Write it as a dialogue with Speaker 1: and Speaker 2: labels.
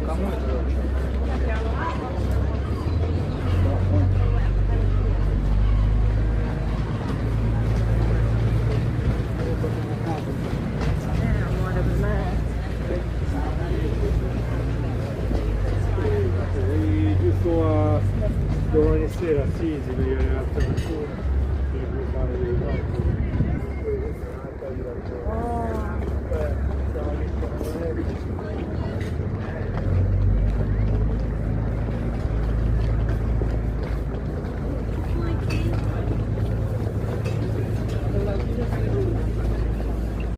Speaker 1: Кому это вообще? Giusto a domani sera, sì, si vede l'altra persona.